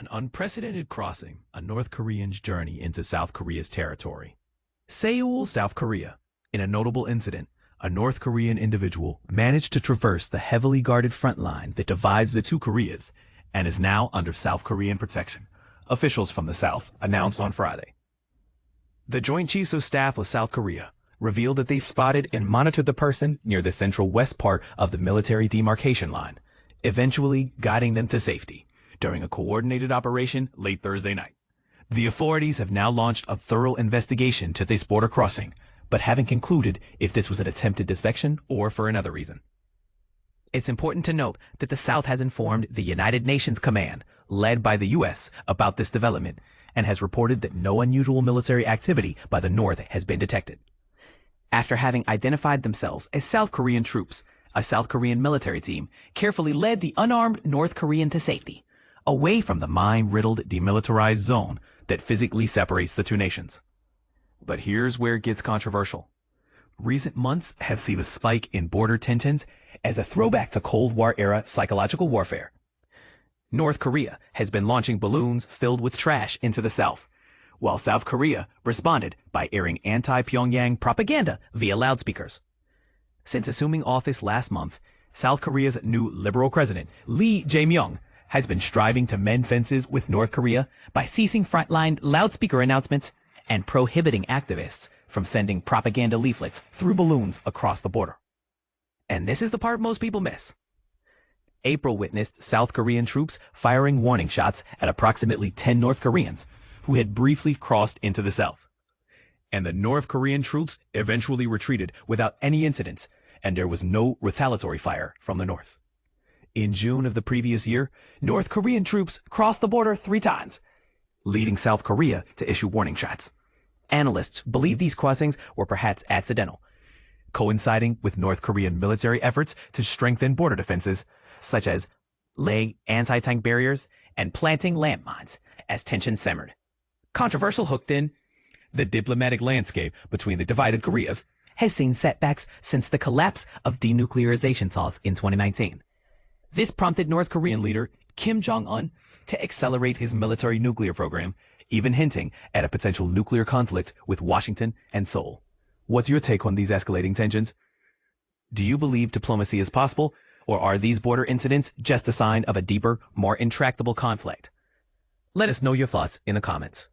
An unprecedented crossing, a North Korean's journey into South Korea's territory. Seoul, South Korea. In a notable incident, a North Korean individual managed to traverse the heavily guarded front line that divides the two Koreas and is now under South Korean protection, officials from the South announced on Friday. The Joint Chiefs of Staff of South Korea revealed that they spotted and monitored the person near the central west part of the military demarcation line, eventually guiding them to safety during a coordinated operation late Thursday night. The authorities have now launched a thorough investigation to this border crossing, but haven't concluded if this was an attempted defection or for another reason. It's important to note that the South has informed the United Nations Command, led by the U.S., about this development and has reported that no unusual military activity by the North has been detected. After having identified themselves as South Korean troops, a South Korean military team carefully led the unarmed North Korean to safety, away from the mine-riddled demilitarized zone that physically separates the two nations. But here's where it gets controversial. Recent months have seen a spike in border tensions as a throwback to Cold War-era psychological warfare. North Korea has been launching balloons filled with trash into the South, while South Korea responded by airing anti-Pyongyang propaganda via loudspeakers. Since assuming office last month, South Korea's new liberal president, Lee Jae-myung, has been striving to mend fences with North Korea by ceasing frontline loudspeaker announcements and prohibiting activists from sending propaganda leaflets through balloons across the border. And this is the part most people miss. April witnessed South Korean troops firing warning shots at approximately 10 North Koreans who had briefly crossed into the South. And the North Korean troops eventually retreated without any incidents, and there was no retaliatory fire from the North. In June of the previous year, North Korean troops crossed the border 3 times, leading South Korea to issue warning shots. Analysts believe these crossings were perhaps accidental, coinciding with North Korean military efforts to strengthen border defenses, such as laying anti-tank barriers and planting landmines as tensions simmered. Controversial hooked in, the diplomatic landscape between the divided Koreas has seen setbacks since the collapse of denuclearization talks in 2019. This prompted North Korean leader Kim Jong-un to accelerate his military nuclear program, even hinting at a potential nuclear conflict with Washington and Seoul. What's your take on these escalating tensions? Do you believe diplomacy is possible, or are these border incidents just a sign of a deeper, more intractable conflict? Let us know your thoughts in the comments.